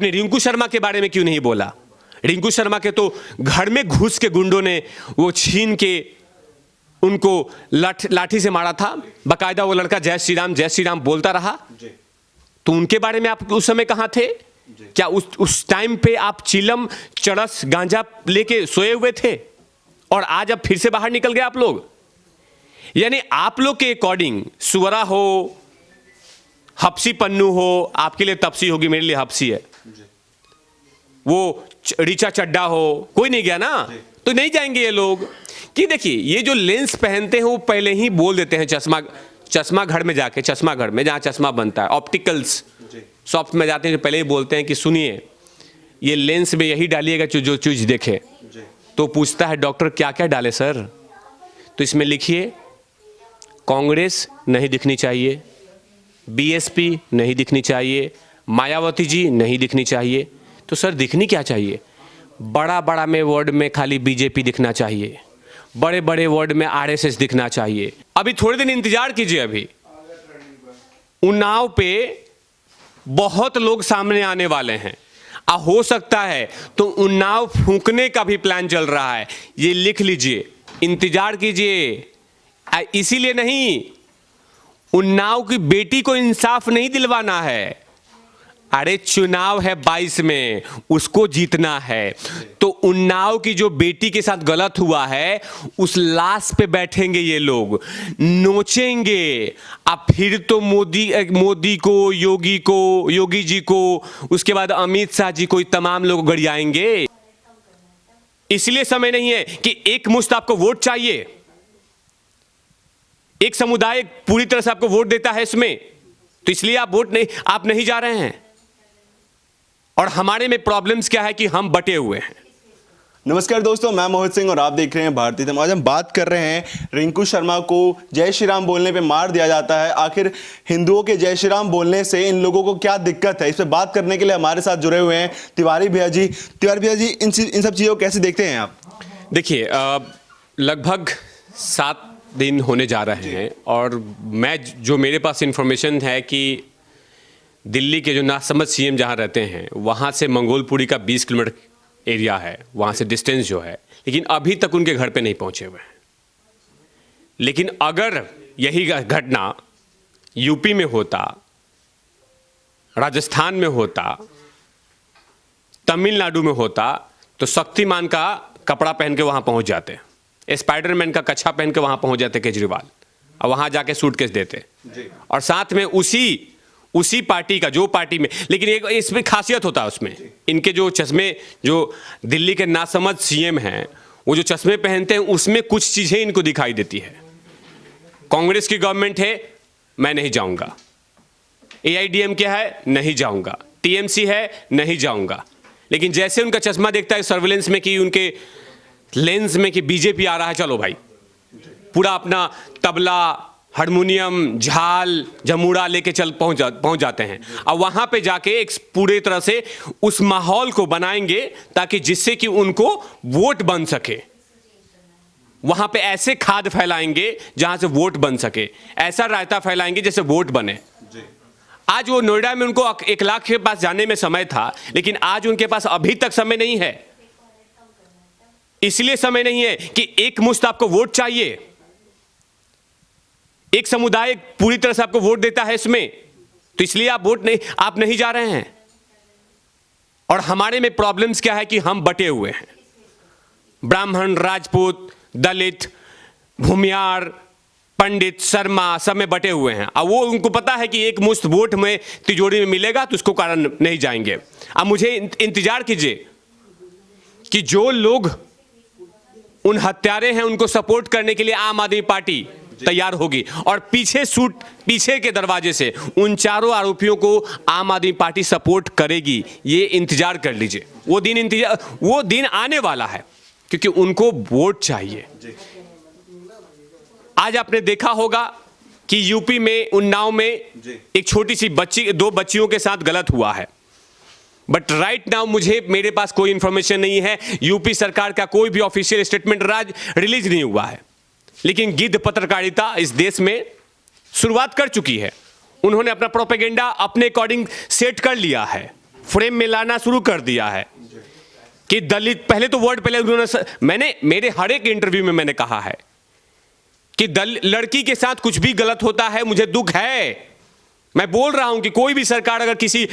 आपने रिंकू शर्मा के बारे में क्यों नहीं बोला? रिंकू शर्मा के तो घर में घुस के गुंडों ने वो छीन के उनको लाठी से मारा था। बाकायदा वो लड़का जय श्री राम बोलता रहा। तो उनके बारे में आप उस समय कहां थे? क्या उस टाइम पे आप चिलम, चरस, गांजा लेके सोए हुए थे और आज अब फिर से बाहर निकल गए आप लोग? यानी आप लोग के अकॉर्डिंग सुवरा हो, हफ्सी पन्नू हो, आपके लिए तपसी होगी, मेरे लिए हफ्सी है, वो रीचा चड्डा हो, कोई नहीं गया ना, तो नहीं जाएंगे ये लोग। कि देखिए ये जो लेंस पहनते हैं वो पहले ही बोल देते हैं, चश्मा घर में जाके, चश्मा घर में जहाँ चश्मा बनता है, ऑप्टिकल्स शॉप में जाते हैं, पहले ही बोलते हैं कि सुनिए ये लेंस में यही डालिएगा जो चीज देखे। तो पूछता है डॉक्टर क्या क्या डाले सर? तो इसमें लिखिए कांग्रेस नहीं दिखनी चाहिए, बीएसपी नहीं दिखनी चाहिए, मायावती जी नहीं दिखनी चाहिए। तो सर दिखनी क्या चाहिए? बड़ा बड़ा में वर्ड में खाली बीजेपी दिखना चाहिए, बड़े बड़े वर्ड में आरएसएस दिखना चाहिए। अभी थोड़े दिन इंतजार कीजिए, अभी उन्नाव पे बहुत लोग सामने आने वाले हैं। हो सकता है तो उन्नाव फूंकने का भी प्लान चल रहा है, ये लिख लीजिए, इंतजार कीजिए। इसीलिए नहीं, उन्नाव की बेटी को इंसाफ नहीं दिलवाना है। अरे चुनाव है 22 में, उसको जीतना है। तो उन्नाव की जो बेटी के साथ गलत हुआ है उस लाश पे बैठेंगे ये लोग, नोचेंगे। अब फिर तो मोदी को, योगी जी को, उसके बाद अमित शाह जी को, तमाम लोग गरियाएंगे। इसलिए समय नहीं है कि एक मुश्त आपको वोट चाहिए, एक समुदाय पूरी तरह से आपको वोट देता है इसमें, तो इसलिए आप नहीं जा रहे हैं। और हमारे में प्रॉब्लम्स क्या है कि हम बटे हुए हैं। नमस्कार दोस्तों, मैं मोहित सिंह और आप देख रहे हैं भारतीय तम। आज हम बात कर रहे हैं रिंकू शर्मा को जय श्री राम बोलने पे मार दिया जाता है। आखिर हिंदुओं के जय श्री राम बोलने से इन लोगों को क्या दिक्कत है, इस पर बात करने के लिए हमारे साथ जुड़े हुए हैं तिवारी भैया जी। इन सब चीज़ों को कैसे देखते हैं आप? देखिए लगभग 7 दिन होने जा रहे हैं और जो मेरे पास इंफॉर्मेशन है कि दिल्ली के जो नासमझ सीएम जहाँ रहते हैं वहाँ से मंगोलपुरी का 20 किलोमीटर एरिया है, वहाँ से डिस्टेंस जो है, लेकिन अभी तक उनके घर पे नहीं पहुँचे हुए हैं। लेकिन अगर यही घटना यूपी में होता, राजस्थान में होता, तमिलनाडु में होता, तो शक्तिमान का कपड़ा पहन के वहाँ पहुँच जाते, स्पाइडरमैन का कच्छा पहन के वहाँ पहुँच जाते केजरीवाल, और वहाँ जाके सूटकेस देते और साथ में उसी पार्टी का, जो पार्टी में, लेकिन एक इसमें खासियत होता है उसमें, इनके जो चश्मे, जो दिल्ली के नासमझ सीएम हैं, वो जो चश्मे पहनते हैं उसमें कुछ चीज़ें इनको दिखाई देती है। कांग्रेस की गवर्नमेंट है, मैं नहीं जाऊंगा, एआईडीएम क्या है, नहीं जाऊंगा, टीएमसी है, नहीं जाऊंगा। लेकिन जैसे उनका चश्मा देखता है सर्विलेंस में कि उनके लेंस में कि बीजेपी आ रहा है, चलो भाई, पूरा अपना तबला, हारमोनियम, झाल, जमूड़ा लेके पहुंच जाते हैं। अब वहां पे जाके एक पूरे तरह से उस माहौल को बनाएंगे ताकि जिससे कि उनको वोट बन सके। वहां पे ऐसे खाद फैलाएंगे जहां से वोट बन सके, ऐसा रायता फैलाएंगे जैसे वोट बने। आज वो नोएडा में उनको 1 लाख के पास जाने में समय था, लेकिन आज उनके पास अभी तक समय नहीं है। इसलिए समय नहीं है कि एक मुश्त आपको वोट चाहिए, एक समुदाय पूरी तरह से आपको वोट देता है इसमें, तो इसलिए आप नहीं जा रहे हैं। और हमारे में प्रॉब्लम्स क्या है कि हम बटे हुए हैं, ब्राह्मण, राजपूत, दलित, भूमियार, पंडित, शर्मा, सब में बटे हुए हैं। अब वो उनको पता है कि एक मुश्त वोट में तिजोरी में मिलेगा तो उसको कारण नहीं जाएंगे। अब मुझे इंतजार कीजिए कि जो लोग उन हत्यारे हैं उनको सपोर्ट करने के लिए आम आदमी पार्टी तैयार होगी और पीछे के दरवाजे से उन चारों आरोपियों को आम आदमी पार्टी सपोर्ट करेगी। ये इंतजार कर लीजिए, वो दिन आने वाला है, क्योंकि उनको वोट चाहिए। आज आपने देखा होगा कि यूपी में उन्नाव में एक छोटी सी बच्ची, 2 बच्चियों के साथ गलत हुआ है, बट राइट नाउ मेरे पास कोई इंफॉर्मेशन नहीं है। यूपी सरकार का कोई भी ऑफिशियल स्टेटमेंट रिलीज नहीं हुआ है, लेकिन गिद्ध पत्रकारिता इस देश में शुरुआत कर चुकी है। उन्होंने अपना प्रोपेगेंडा अपने अकॉर्डिंग सेट कर लिया है। फ्रेम में लाना शुरू कर दिया है कि दलित, पहले तो वर्ड पहले उन्होंने, मैंने मेरे हर एक इंटरव्यू में मैंने कहा है कि लड़की के साथ कुछ भी गलत होता है मुझे दुख है। मैं बोल रहा हूं कि कोई भी सरकार अगर किसी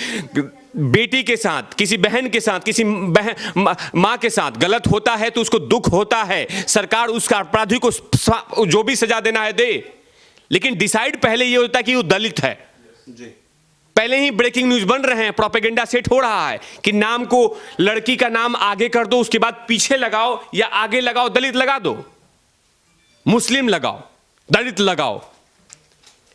बेटी के साथ, किसी बहन के साथ, किसी मां के साथ गलत होता है तो उसको दुख होता है, सरकार उसका अपराधी को जो भी सजा देना है दे, लेकिन डिसाइड पहले ये होता है कि वो दलित है। पहले ही ब्रेकिंग न्यूज बन रहे हैं, प्रोपेगेंडा सेट हो रहा है कि नाम को, लड़की का नाम आगे कर दो, उसके बाद पीछे लगाओ या आगे लगाओ, दलित लगा दो, मुस्लिम लगाओ, दलित लगाओ।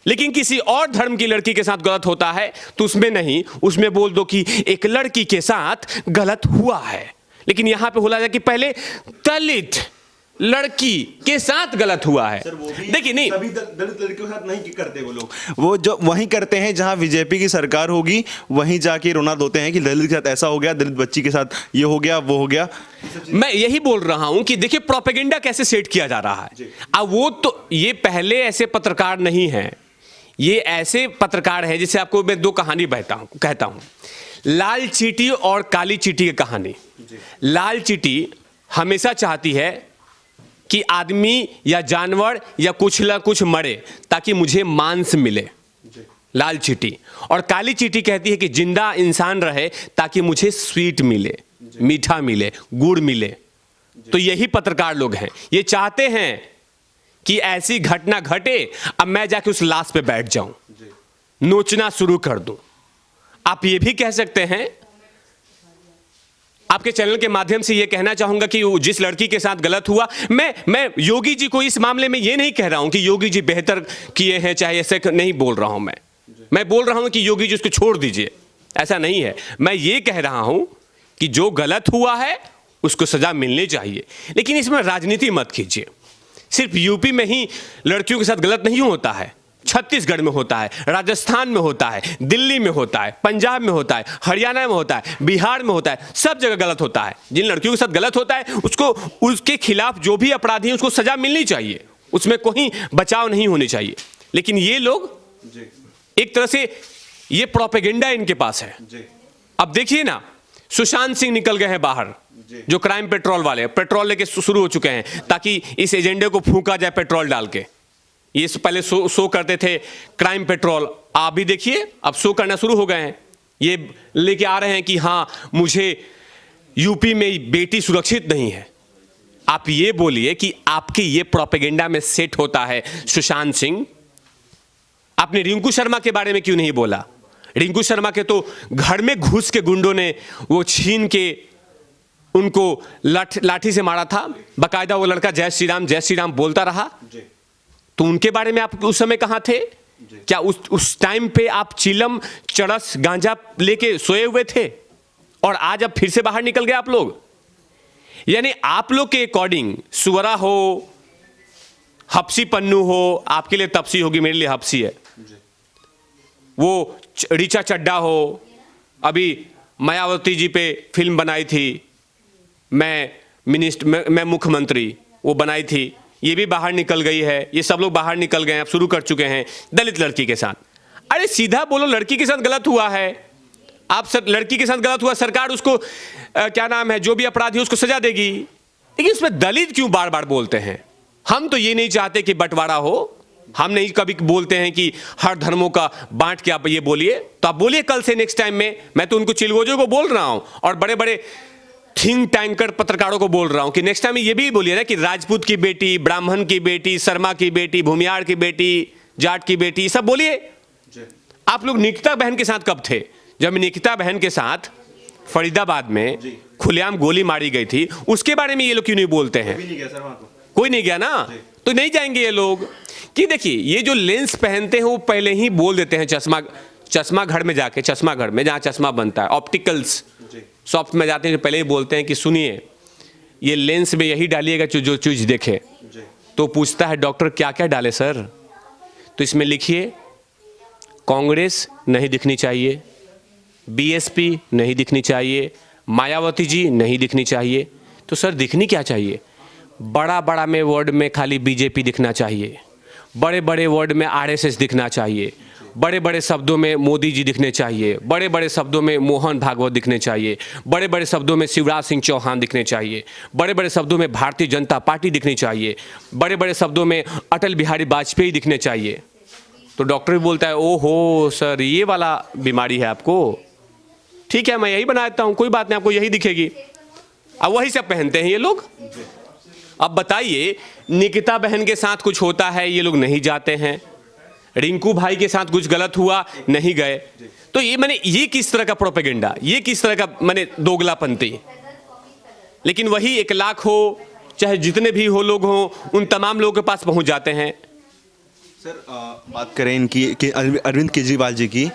लेकिन किसी और धर्म की लड़की के साथ गलत होता है तो उसमें नहीं, उसमें बोल दो कि एक लड़की के साथ गलत हुआ है। लेकिन यहां पे बोला जाए कि पहले दलित लड़की के साथ गलत हुआ है। देखिए, नहीं, सभी दलित लड़कियों के साथ नहीं करते वो लोग, वो जो वहीं करते हैं जहां बीजेपी की सरकार होगी, वहीं जाके रोना धोते हैं कि दलित के साथ ऐसा हो गया, दलित बच्ची के साथ ये हो गया, वो हो गया। मैं यही बोल रहा हूं कि देखिए प्रोपेगेंडा कैसे सेट किया जा रहा है। अब वो तो, ये पहले ऐसे पत्रकार नहीं है, ये ऐसे पत्रकार हैं, जिसे आपको मैं दो कहानी कहता हूं, लाल चींटी और काली चींटी की कहानी। लाल चींटी हमेशा चाहती है कि आदमी या जानवर या कुछ ना कुछ मरे ताकि मुझे मांस मिले, लाल चींटी। और काली चींटी कहती है कि जिंदा इंसान रहे ताकि मुझे स्वीट मिले, मीठा मिले, गुड़ मिले। तो यही पत्रकार लोग हैं, ये चाहते हैं कि ऐसी घटना घटे, अब मैं जाके उस लाश पे बैठ जाऊं, नोचना शुरू कर दूं। आप ये भी कह सकते हैं, आपके चैनल के माध्यम से ये कहना चाहूंगा कि जिस लड़की के साथ गलत हुआ, मैं योगी जी को इस मामले में ये नहीं कह रहा हूं कि योगी जी बेहतर किए हैं, चाहे ऐसे नहीं बोल रहा हूं। मैं बोल रहा हूं कि योगी जी उसको छोड़ दीजिए, ऐसा नहीं है। मैं ये कह रहा हूं कि जो गलत हुआ है उसको सजा मिलनी चाहिए, लेकिन इसमें राजनीति मत कीजिए। सिर्फ यूपी में ही लड़कियों के साथ गलत नहीं होता है, छत्तीसगढ़ में होता है, राजस्थान में होता है, दिल्ली में होता है, पंजाब में होता है, हरियाणा में होता है, बिहार में होता है, सब जगह गलत होता है। जिन लड़कियों के साथ गलत होता है उसको, उसके खिलाफ जो भी अपराधी हैं उसको सजा मिलनी चाहिए, उसमें कोई बचाव नहीं होनी चाहिए। लेकिन ये लोग एक तरह से, ये प्रोपेगेंडा इनके पास है। अब देखिए ना, सुशांत सिंह निकल गए हैं बाहर, जो क्राइम पेट्रोल वाले पेट्रोल लेके शुरू हो चुके हैं ताकि इस एजेंडे को फूंका जाए पेट्रोल डाल के। ये पहले शो करते थे क्राइम पेट्रोल, आप भी देखिए अब शो करना शुरू हो गए हैं। ये लेके आ रहे हैं कि हां, मुझे यूपी में बेटी सुरक्षित नहीं है। आप ये बोलिए कि आपके ये प्रोपेगेंडा में सेट होता है। सुशांत सिंह, आपने रिंकू शर्मा के बारे में क्यों नहीं बोला? रिंकू शर्मा के तो घर में घुस के गुंडों ने वो छीन के उनको लाठी से मारा था, बाकायदा वो लड़का जय श्री राम बोलता रहा। तो उनके बारे में आप उस समय कहां थे? क्या उस टाइम पे आप चिलम, चरस, गांजा लेके सोए हुए थे और आज अब फिर से बाहर निकल गए आप लोग? यानी आप लोग के अकॉर्डिंग सुवरा हो, हफ्सी पन्नू हो, आपके लिए तपसी होगी, मेरे लिए हफ्सी है, वो ऋचा चड्डा हो, अभी मायावती जी पे फिल्म बनाई थी, मैं मुख्यमंत्री, वो बनाई थी, ये भी बाहर निकल गई है। ये सब लोग बाहर निकल गए हैं, अब शुरू कर चुके हैं दलित लड़की के साथ। अरे सीधा बोलो, लड़की के साथ गलत हुआ है, आप लड़की के साथ गलत हुआ, सरकार उसको क्या नाम है, जो भी अपराधी उसको सजा देगी। लेकिन इसमें दलित क्यों बार बार बोलते हैं? हम तो ये नहीं चाहते कि बंटवारा हो, हम नहीं कभी बोलते हैं कि हर धर्मों का बांट के आप ये बोलिए, तो आप बोलिए कल से, नेक्स्ट टाइम में। मैं तो उनको चिलगोजों को बोल रहा हूं और बड़े बड़े थिंक टैंकर पत्रकारों को बोल रहा हूं कि नेक्स्ट टाइम ये भी बोलिए ना कि राजपूत की बेटी, ब्राह्मण की बेटी, शर्मा की बेटी, भूमियार की बेटी, जाट की बेटी, सब बोलिए। आप लोग निकिता बहन के साथ कब थे? जब निकिता बहन के साथ फरीदाबाद में खुलेआम गोली मारी गई थी, उसके बारे में ये लोग क्यों नहीं बोलते हैं? कोई नहीं गया ना, तो नहीं जाएंगे ये लोग। कि देखिए, ये जो लेंस पहनते हैं वो पहले ही बोल देते हैं, चश्मा घर में जाके, चश्मा घर में जहां चश्मा बनता है, ऑप्टिकल्स शॉप में जाते हैं, पहले ही बोलते हैं कि सुनिए, ये लेंस में यही डालिएगा जो चीज देखे। तो पूछता है डॉक्टर क्या क्या डाले सर? तो इसमें लिखिए कांग्रेस नहीं दिखनी चाहिए, बीएसपी नहीं दिखनी चाहिए, मायावती जी नहीं दिखनी चाहिए। तो सर दिखनी क्या चाहिए? बड़ा बड़ा में वर्ड में खाली बीजेपी दिखना चाहिए, बड़े बड़े वर्ड में आरएसएस दिखना चाहिए, बड़े बड़े शब्दों में मोदी जी दिखने चाहिए, बड़े बड़े शब्दों में मोहन भागवत दिखने चाहिए, बड़े बड़े शब्दों में शिवराज सिंह चौहान दिखने चाहिए, बड़े बड़े शब्दों में भारतीय जनता पार्टी दिखनी चाहिए, बड़े बड़े शब्दों में अटल बिहारी वाजपेयी दिखने चाहिए। तो डॉक्टर भी बोलता है ओहो सर ये वाला बीमारी है आपको, ठीक है मैं यही बना देता हूँ, कोई बात नहीं, आपको यही दिखेगी। अब वही सब पहनते हैं ये लोग। अब बताइए, निकिता बहन के साथ कुछ होता है ये लोग नहीं जाते हैं, रिंकू भाई के साथ कुछ गलत हुआ नहीं गए। तो ये किस तरह का प्रोपेगेंडा, ये किस तरह का दोगलापंती। लेकिन वही 1 लाख हो चाहे जितने भी हो लोग हों, उन तमाम लोगों के पास पहुंच जाते हैं। सर बात करें इनकी कि अरविंद केजरीवाल जी की,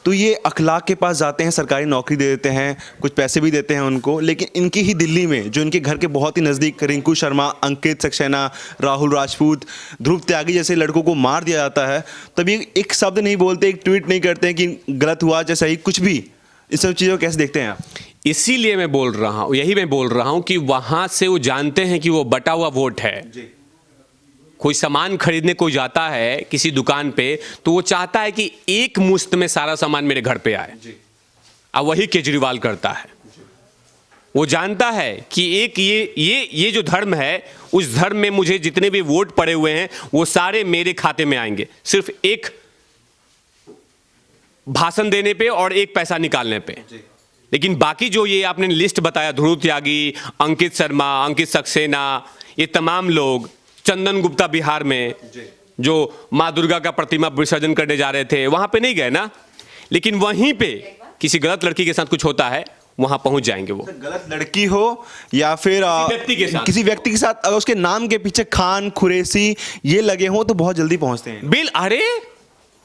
तो ये अखलाक के पास जाते हैं, सरकारी नौकरी दे देते हैं, कुछ पैसे भी देते हैं उनको, लेकिन इनकी ही दिल्ली में जो इनके घर के बहुत ही नज़दीक रिंकू शर्मा, अंकित सक्सेना, राहुल राजपूत, ध्रुव त्यागी जैसे लड़कों को मार दिया जाता है, तब ये एक शब्द नहीं बोलते, एक ट्वीट नहीं करते हैं कि गलत हुआ चाहे सही, कुछ भी। इस सब चीज़ों को कैसे देखते हैं आप? इसीलिए मैं बोल रहा हूँ, यही मैं बोल रहा हूँ कि वहाँ से वो जानते हैं कि वो बटा हुआ वोट है। कोई सामान खरीदने कोई जाता है किसी दुकान पे तो वो चाहता है कि एक मुश्त में सारा सामान मेरे घर पे आए। अब वही केजरीवाल करता है। वो जानता है कि एक ये जो धर्म है, उस धर्म में मुझे जितने भी वोट पड़े हुए हैं वो सारे मेरे खाते में आएंगे, सिर्फ एक भाषण देने पे और एक पैसा निकालने पे। लेकिन बाकी जो ये आपने लिस्ट बताया, ध्रुव त्यागी, अंकित शर्मा, अंकित सक्सेना, ये तमाम लोग, चंदन गुप्ता बिहार में जो माँ दुर्गा का प्रतिमा विसर्जन करने जा रहे थे वहां पे नहीं गए ना, लेकिन वहीं पे किसी गलत लड़की के साथ कुछ होता है वहां पहुंच जाएंगे। वो गलत लड़की हो या फिर किसी व्यक्ति के साथ अगर उसके नाम के पीछे खान, कुरैशी ये लगे हों तो बहुत जल्दी पहुंचते हैं। अरे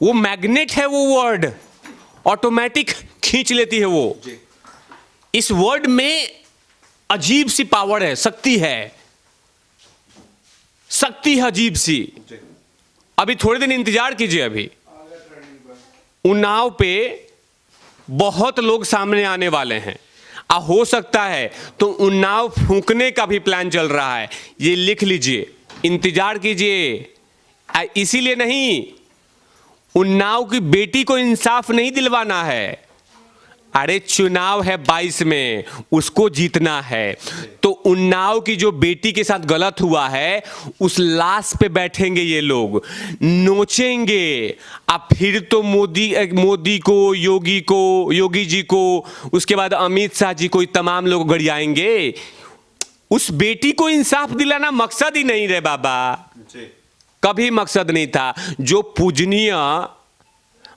वो मैग्नेट है, वो वर्ड ऑटोमेटिक खींच लेती है वो। इस वर्ड में अजीब सी पावर है, शक्ति है अजीब सी। अभी थोड़े दिन इंतजार कीजिए, अभी उन्नाव पे बहुत लोग सामने आने वाले हैं। हो सकता है तो उन्नाव फूंकने का भी प्लान चल रहा है, ये लिख लीजिए, इंतजार कीजिए। इसीलिए नहीं, उन्नाव की बेटी को इंसाफ नहीं दिलवाना है। अरे चुनाव है 22 में, उसको जीतना है। तो उन्नाव की जो बेटी के साथ गलत हुआ है उस लाश पे बैठेंगे ये लोग, नोचेंगे। अब फिर तो मोदी को, योगी जी को, उसके बाद अमित शाह जी को, तमाम लोग गरियाएंगे। उस बेटी को इंसाफ दिलाना मकसद ही नहीं रहे बाबा, कभी मकसद नहीं था। जो पूजनीय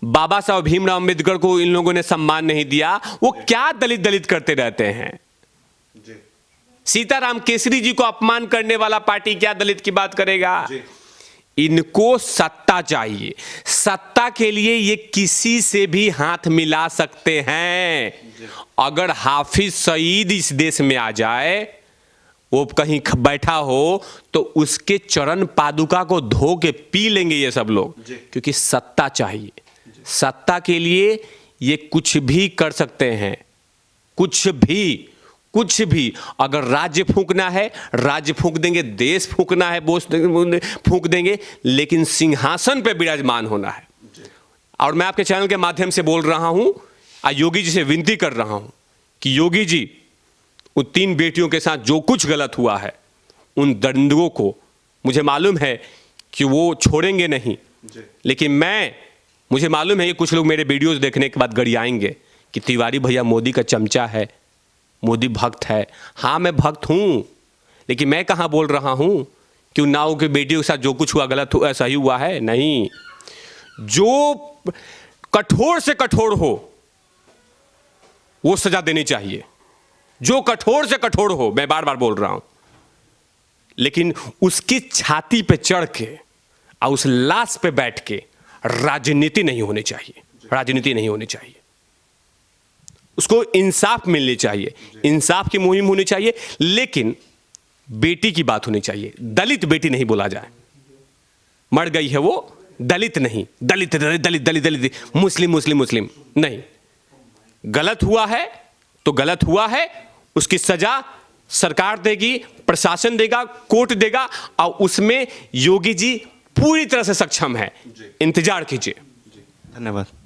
बाबा साहब भीमराव अंबेडकर को इन लोगों ने सम्मान नहीं दिया, वो क्या दलित करते रहते हैं। सीताराम केसरी जी को अपमान करने वाला पार्टी क्या दलित की बात करेगा। इनको सत्ता चाहिए, सत्ता के लिए ये किसी से भी हाथ मिला सकते हैं। अगर हाफिज सईद इस देश में आ जाए, वो कहीं बैठा हो, तो उसके चरण पादुका को धो के पी लेंगे ये सब लोग, क्योंकि सत्ता चाहिए। सत्ता के लिए ये कुछ भी कर सकते हैं, कुछ भी। अगर राज्य फूंकना है राज्य फूंक देंगे, देश फूंकना है बोस फूंक देंगे, लेकिन सिंहासन पे विराजमान होना है। और मैं आपके चैनल के माध्यम से बोल रहा हूं, योगी जी से विनती कर रहा हूं कि योगी जी, उन 3 बेटियों के साथ जो कुछ गलत हुआ है, उन दंडों को मुझे मालूम है कि वो छोड़ेंगे नहीं। लेकिन मुझे मालूम है कि कुछ लोग मेरे वीडियोस देखने के बाद गरियाएंगे कि तिवारी भैया मोदी का चमचा है, मोदी भक्त है। हाँ मैं भक्त हूँ, लेकिन मैं कहाँ बोल रहा हूँ कि उन्नाव के बेटियों के साथ जो कुछ हुआ गलत हुआ, सही हुआ है नहीं। जो कठोर से कठोर हो वो सजा देनी चाहिए, जो कठोर से कठोर हो, मैं बार बार बोल रहा हूं। लेकिन उसकी छाती पे चढ़ के और उस लाश पे बैठ के राजनीति नहीं होनी चाहिए, राजनीति नहीं होनी चाहिए। उसको इंसाफ मिलनी चाहिए, इंसाफ की मुहिम होनी चाहिए। लेकिन बेटी की बात होनी चाहिए, दलित बेटी नहीं बोला जाए। मर गई है वो, दलित नहीं, दलित दलित दलित दलित, दलित मुस्लिम मुस्लिम मुस्लिम नहीं। गलत हुआ है तो गलत हुआ है, उसकी सजा सरकार देगी, प्रशासन देगा, कोर्ट देगा, और उसमें योगी जी पूरी तरह से सक्षम है। इंतजार कीजिए। धन्यवाद।